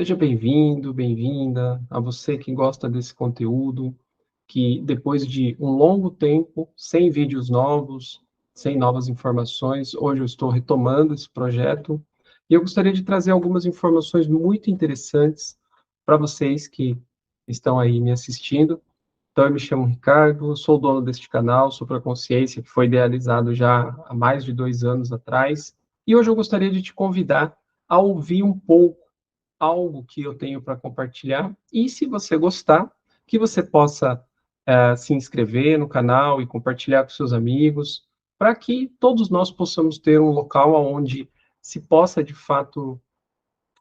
Seja bem-vindo, bem-vinda, a você que gosta desse conteúdo, que depois de um longo tempo, sem vídeos novos, sem novas informações, hoje eu estou retomando esse projeto e eu gostaria de trazer algumas informações muito interessantes para vocês que estão aí me assistindo. Então, eu me chamo Ricardo, sou dono deste canal, Supraconsciência, que foi idealizado já há mais de 2 anos atrás, e hoje eu gostaria de te convidar a ouvir um pouco algo que eu tenho para compartilhar. E se você gostar, que você possa se inscrever no canal e compartilhar com seus amigos, para que todos nós possamos ter um local onde se possa, de fato,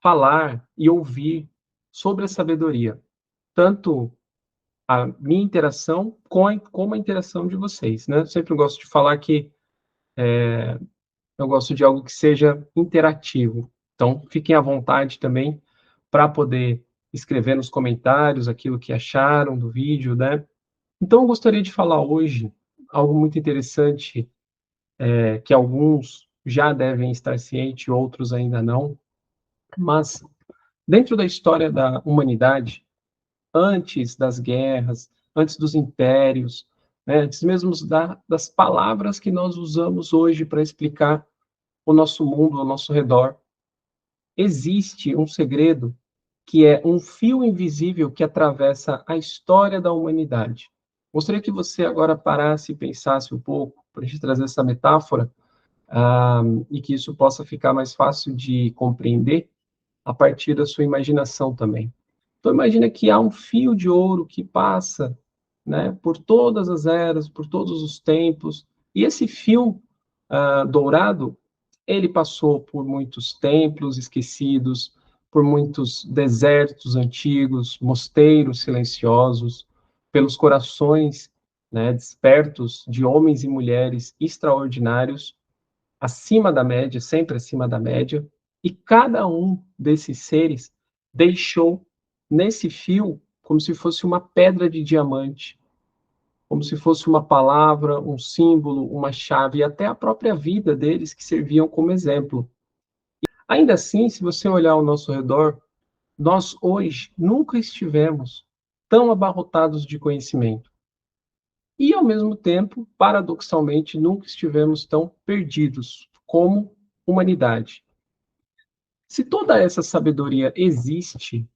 falar e ouvir sobre a sabedoria. Tanto a minha interação como a interação de vocês, né? Eu sempre gosto de falar que eu gosto de algo que seja interativo. Então, fiquem à vontade também para poder escrever nos comentários aquilo que acharam do vídeo, né? Então, eu gostaria de falar hoje algo muito interessante, que alguns já devem estar cientes, outros ainda não, mas dentro da história da humanidade, antes das guerras, antes dos impérios, né, antes mesmo das palavras que nós usamos hoje para explicar o nosso mundo ao nosso redor, existe um segredo que é um fio invisível que atravessa a história da humanidade. Gostaria que você agora parasse e pensasse um pouco, para a gente trazer essa metáfora, e que isso possa ficar mais fácil de compreender a partir da sua imaginação também. Então, imagina que há um fio de ouro que passa, né, por todas as eras, por todos os tempos, e esse fio dourado, ele passou por muitos templos esquecidos, por muitos desertos antigos, mosteiros silenciosos, pelos corações, né, despertos de homens e mulheres extraordinários, acima da média, sempre acima da média, e cada um desses seres deixou nesse fio como se fosse uma pedra de diamante, como se fosse uma palavra, um símbolo, uma chave, e até a própria vida deles que serviam como exemplo. Ainda assim, se você olhar ao nosso redor, nós hoje nunca estivemos tão abarrotados de conhecimento. E, ao mesmo tempo, paradoxalmente, nunca estivemos tão perdidos como humanidade. Se toda essa sabedoria existe,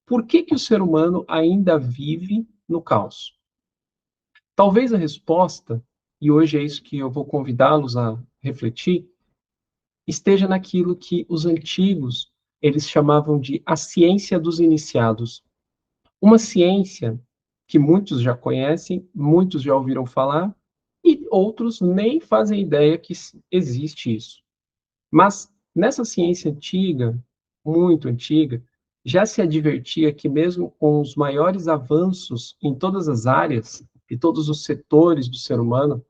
por que que o ser humano ainda vive no caos? Talvez a resposta, e hoje é isso que eu vou convidá-los a refletir, esteja naquilo que os antigos eles chamavam de a ciência dos iniciados. Uma ciência que muitos já conhecem, muitos já ouviram falar, e outros nem fazem ideia que existe isso. Mas nessa ciência antiga, muito antiga, já se advertia que mesmo com os maiores avanços em todas as áreas e todos os setores do ser humano,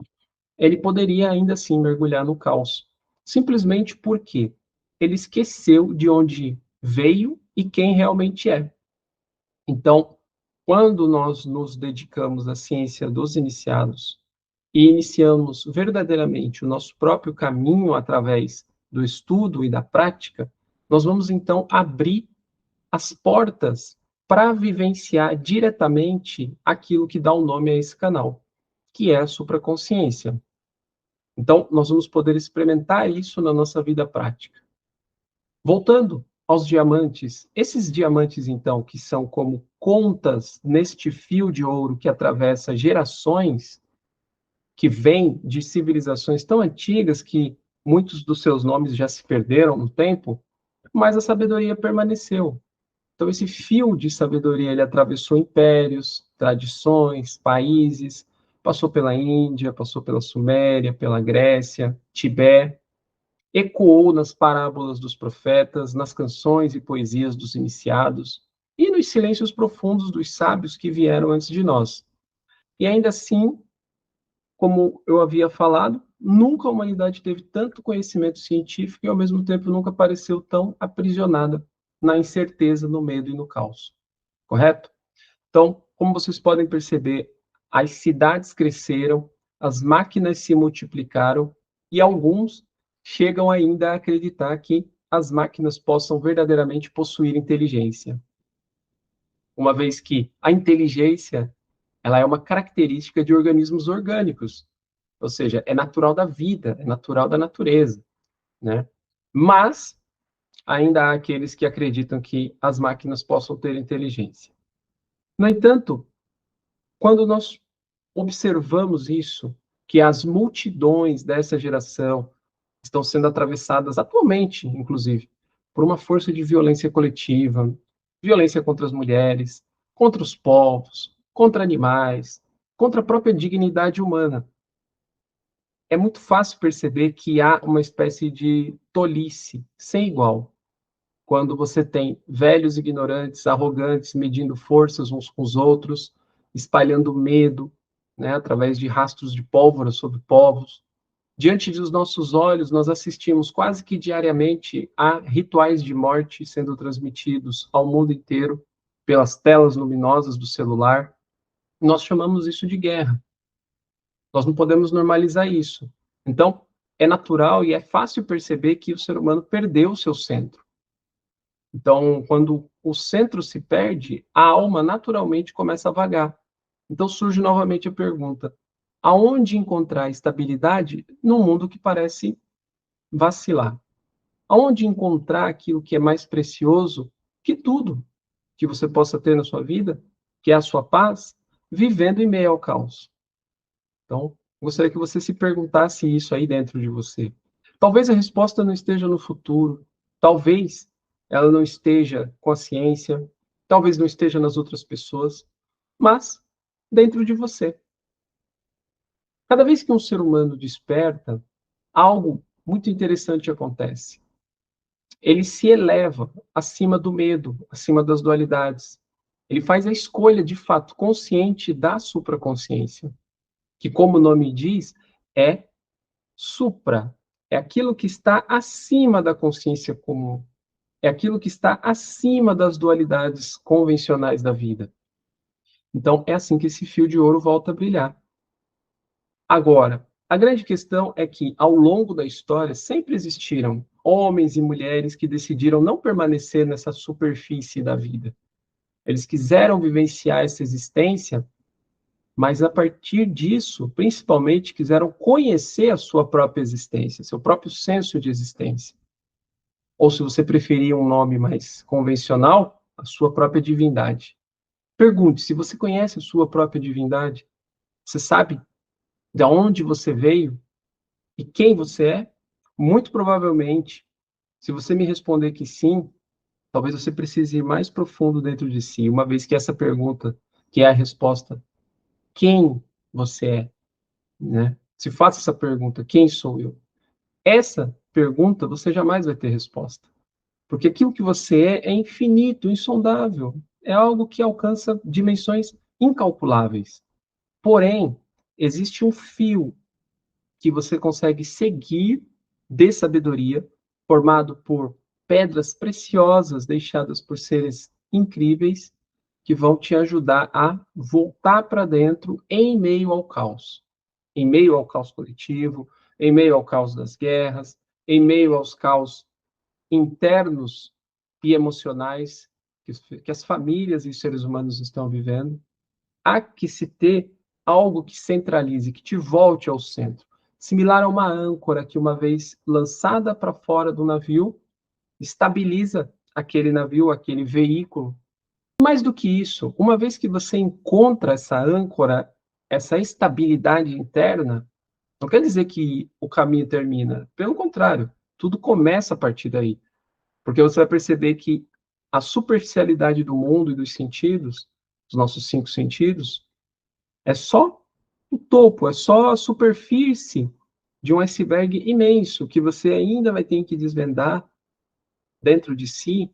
ele poderia ainda assim mergulhar no caos. Simplesmente porque ele esqueceu de onde veio e quem realmente é. Então, quando nós nos dedicamos à ciência dos iniciados e iniciamos verdadeiramente o nosso próprio caminho através do estudo e da prática, nós vamos então abrir as portas para vivenciar diretamente aquilo que dá o nome a esse canal, que é a supraconsciência. Então, nós vamos poder experimentar isso na nossa vida prática. Voltando aos diamantes, esses diamantes, então, que são como contas neste fio de ouro que atravessa gerações, que vêm de civilizações tão antigas que muitos dos seus nomes já se perderam no tempo, mas a sabedoria permaneceu. Então, esse fio de sabedoria, ele atravessou impérios, tradições, países, passou pela Índia, passou pela Suméria, pela Grécia, Tibete, ecoou nas parábolas dos profetas, nas canções e poesias dos iniciados e nos silêncios profundos dos sábios que vieram antes de nós. E ainda assim, como eu havia falado, nunca a humanidade teve tanto conhecimento científico e, ao mesmo tempo, nunca pareceu tão aprisionada na incerteza, no medo e no caos. Correto? Então, como vocês podem perceber, as cidades cresceram, as máquinas se multiplicaram e alguns chegam ainda a acreditar que as máquinas possam verdadeiramente possuir inteligência. Uma vez que a inteligência, ela é uma característica de organismos orgânicos, ou seja, é natural da vida, é natural da natureza, né? Mas ainda há aqueles que acreditam que as máquinas possam ter inteligência. No entanto, quando nós observamos isso, que as multidões dessa geração estão sendo atravessadas atualmente, inclusive, por uma força de violência coletiva, violência contra as mulheres, contra os povos, contra animais, contra a própria dignidade humana. É muito fácil perceber que há uma espécie de tolice sem igual quando você tem velhos ignorantes, arrogantes, medindo forças uns com os outros, espalhando medo, né, através de rastros de pólvora sobre povos. Diante dos nossos olhos, nós assistimos quase que diariamente a rituais de morte sendo transmitidos ao mundo inteiro pelas telas luminosas do celular. Nós chamamos isso de guerra. Nós não podemos normalizar isso. Então, é natural e é fácil perceber que o ser humano perdeu o seu centro. Então, quando o centro se perde, a alma naturalmente começa a vagar. Então surge novamente a pergunta: aonde encontrar estabilidade num mundo que parece vacilar? Aonde encontrar aquilo que é mais precioso que tudo que você possa ter na sua vida, que é a sua paz, vivendo em meio ao caos? Então, gostaria que você se perguntasse isso aí dentro de você. Talvez a resposta não esteja no futuro, talvez ela não esteja com a ciência, talvez não esteja nas outras pessoas, mas dentro de você. Cada vez que um ser humano desperta, algo muito interessante acontece. Ele se eleva acima do medo, acima das dualidades. Ele faz a escolha, de fato, consciente da supraconsciência, que, como o nome diz, é supra, é aquilo que está acima da consciência comum, é aquilo que está acima das dualidades convencionais da vida. Então, é assim que esse fio de ouro volta a brilhar. Agora, a grande questão é que, ao longo da história, sempre existiram homens e mulheres que decidiram não permanecer nessa superfície da vida. Eles quiseram vivenciar essa existência, mas a partir disso, principalmente, quiseram conhecer a sua própria existência, seu próprio senso de existência. Ou, se você preferir um nome mais convencional, a sua própria divindade. Pergunte: se você conhece a sua própria divindade, você sabe de onde você veio e quem você é? Muito provavelmente, se você me responder que sim, talvez você precise ir mais profundo dentro de si, uma vez que essa pergunta, que é a resposta, quem você é, né? Se faça essa pergunta, quem sou eu? Essa pergunta você jamais vai ter resposta, porque aquilo que você é infinito, insondável, é algo que alcança dimensões incalculáveis. Porém, existe um fio que você consegue seguir de sabedoria, formado por pedras preciosas deixadas por seres incríveis, que vão te ajudar a voltar para dentro em meio ao caos. Em meio ao caos coletivo, em meio ao caos das guerras, em meio aos caos internos e emocionais que as famílias e os seres humanos estão vivendo. Há que se ter algo que centralize, que te volte ao centro. Similar a uma âncora que, uma vez lançada para fora do navio, estabiliza aquele navio, aquele veículo. Mais do que isso, uma vez que você encontra essa âncora, essa estabilidade interna, não quer dizer que o caminho termina. Pelo contrário, tudo começa a partir daí. Porque você vai perceber que a superficialidade do mundo e dos sentidos, dos nossos 5 sentidos, é só o topo, é só a superfície de um iceberg imenso que você ainda vai ter que desvendar dentro de si,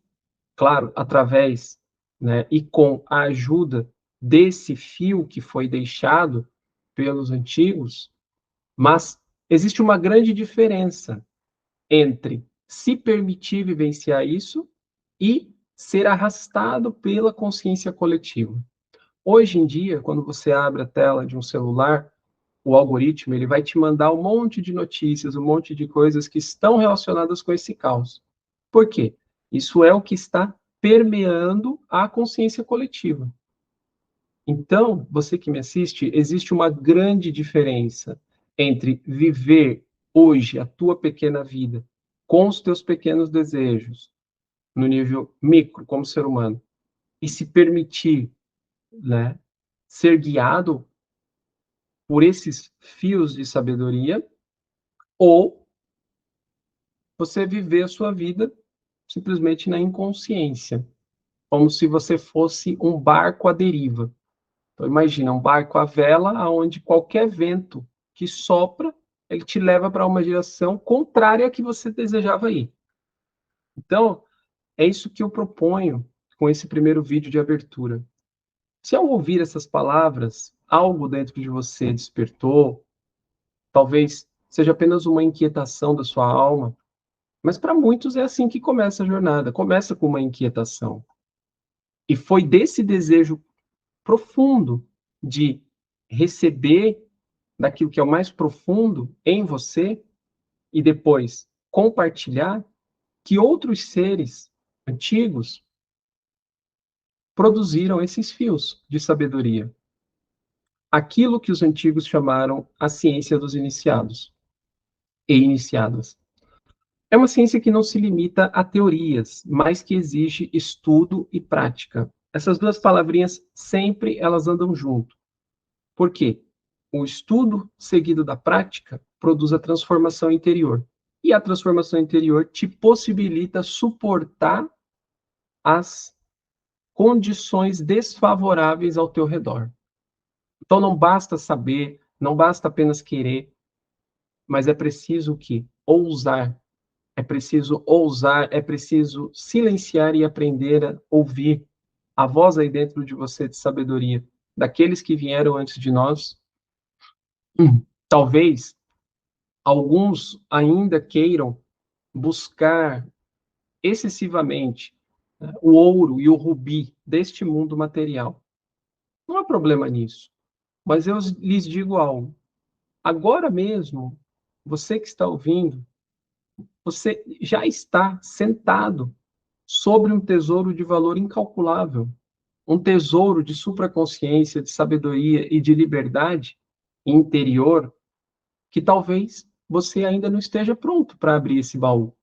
claro, através, né, e com a ajuda desse fio que foi deixado pelos antigos, mas existe uma grande diferença entre se permitir vivenciar isso e ser arrastado pela consciência coletiva. Hoje em dia, quando você abre a tela de um celular, o algoritmo ele vai te mandar um monte de notícias, um monte de coisas que estão relacionadas com esse caos. Por quê? Isso é o que está permeando a consciência coletiva. Então, você que me assiste, existe uma grande diferença entre viver hoje a tua pequena vida com os teus pequenos desejos, no nível micro, como ser humano, e se permitir, né, ser guiado por esses fios de sabedoria, ou você viver a sua vida simplesmente na inconsciência, como se você fosse um barco à deriva. Então, imagina, um barco à vela, onde qualquer vento que sopra, ele te leva para uma direção contrária à que você desejava ir. Então, é isso que eu proponho com esse primeiro vídeo de abertura. Se ao ouvir essas palavras, algo dentro de você despertou, talvez seja apenas uma inquietação da sua alma, mas para muitos é assim que começa a jornada, começa com uma inquietação. E foi desse desejo profundo de receber daquilo que é o mais profundo em você e depois compartilhar que outros seres antigos produziram esses fios de sabedoria. Aquilo que os antigos chamaram a ciência dos iniciados e iniciadas. É uma ciência que não se limita a teorias, mas que exige estudo e prática. Essas duas palavrinhas sempre elas andam junto. Por quê? O estudo seguido da prática produz a transformação interior. E a transformação interior te possibilita suportar as condições desfavoráveis ao teu redor. Então não basta saber, não basta apenas querer, mas é preciso que ousar. É preciso ousar, é preciso silenciar e aprender a ouvir a voz aí dentro de você de sabedoria daqueles que vieram antes de nós. Talvez alguns ainda queiram buscar excessivamente, né, o ouro e o rubi deste mundo material. Não há problema nisso, mas eu lhes digo algo. Agora mesmo, você que está ouvindo, você já está sentado sobre um tesouro de valor incalculável, um tesouro de supraconsciência, de sabedoria e de liberdade interior, que talvez você ainda não esteja pronto para abrir esse baú.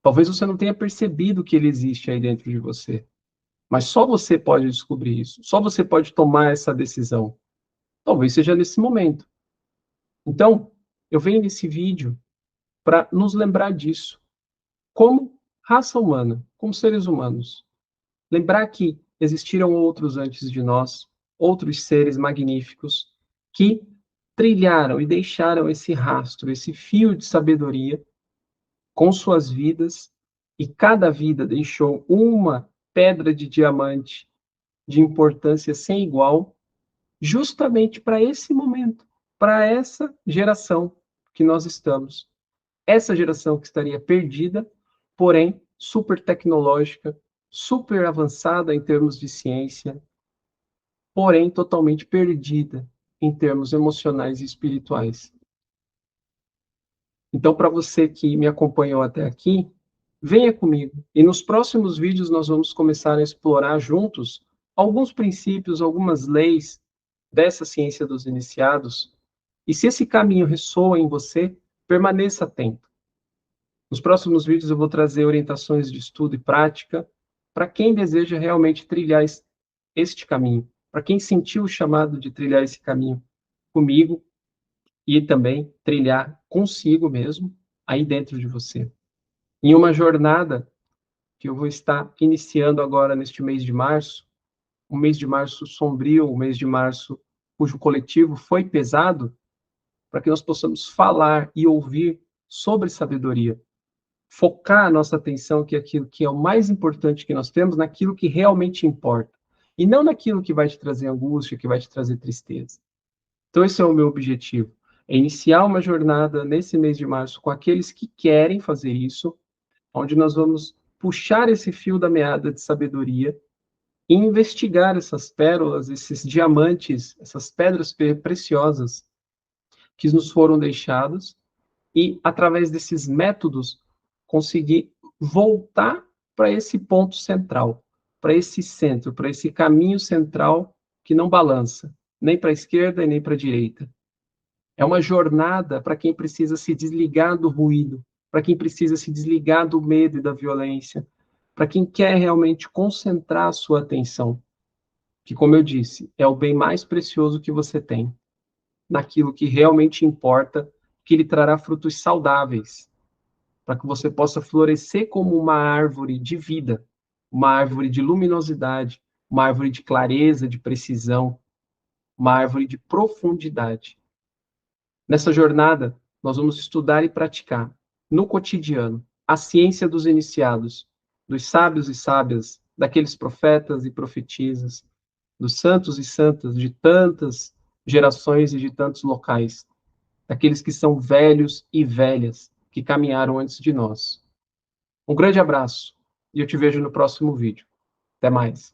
Talvez você não tenha percebido que ele existe aí dentro de você. Mas só você pode descobrir isso. Só você pode tomar essa decisão. Talvez seja nesse momento. Então, eu venho nesse vídeo para nos lembrar disso. Como raça humana, como seres humanos. Lembrar que existiram outros antes de nós, outros seres magníficos, que trilharam e deixaram esse rastro, esse fio de sabedoria com suas vidas, e cada vida deixou uma pedra de diamante de importância sem igual, justamente para esse momento, para essa geração que nós estamos. Essa geração que estaria perdida, porém super tecnológica, super avançada em termos de ciência, porém totalmente perdida em termos emocionais e espirituais. Então, para você que me acompanhou até aqui, venha comigo. E nos próximos vídeos nós vamos começar a explorar juntos alguns princípios, algumas leis dessa ciência dos iniciados. E se esse caminho ressoa em você, permaneça atento. Nos próximos vídeos eu vou trazer orientações de estudo e prática para quem deseja realmente trilhar este caminho, para quem sentiu o chamado de trilhar esse caminho comigo e também trilhar consigo mesmo, aí dentro de você. Em uma jornada que eu vou estar iniciando agora neste mês de março, um mês de março sombrio, um mês de março cujo coletivo foi pesado, para que nós possamos falar e ouvir sobre sabedoria. Focar a nossa atenção, que é aquilo que é o mais importante que nós temos, naquilo que realmente importa. E não naquilo que vai te trazer angústia, que vai te trazer tristeza. Então, esse é o meu objetivo. É iniciar uma jornada nesse mês de março com aqueles que querem fazer isso, onde nós vamos puxar esse fio da meada de sabedoria e investigar essas pérolas, esses diamantes, essas pedras preciosas que nos foram deixadas e, através desses métodos, conseguir voltar para esse ponto central, para esse centro, para esse caminho central que não balança, nem para a esquerda e nem para a direita. É uma jornada para quem precisa se desligar do ruído, para quem precisa se desligar do medo e da violência, para quem quer realmente concentrar a sua atenção, que, como eu disse, é o bem mais precioso que você tem, naquilo que realmente importa, que lhe trará frutos saudáveis, para que você possa florescer como uma árvore de vida, uma árvore de luminosidade, uma árvore de clareza, de precisão, uma árvore de profundidade. Nessa jornada, nós vamos estudar e praticar, no cotidiano, a ciência dos iniciados, dos sábios e sábias, daqueles profetas e profetisas, dos santos e santas de tantas gerações e de tantos locais, daqueles que são velhos e velhas, que caminharam antes de nós. Um grande abraço e eu te vejo no próximo vídeo. Até mais.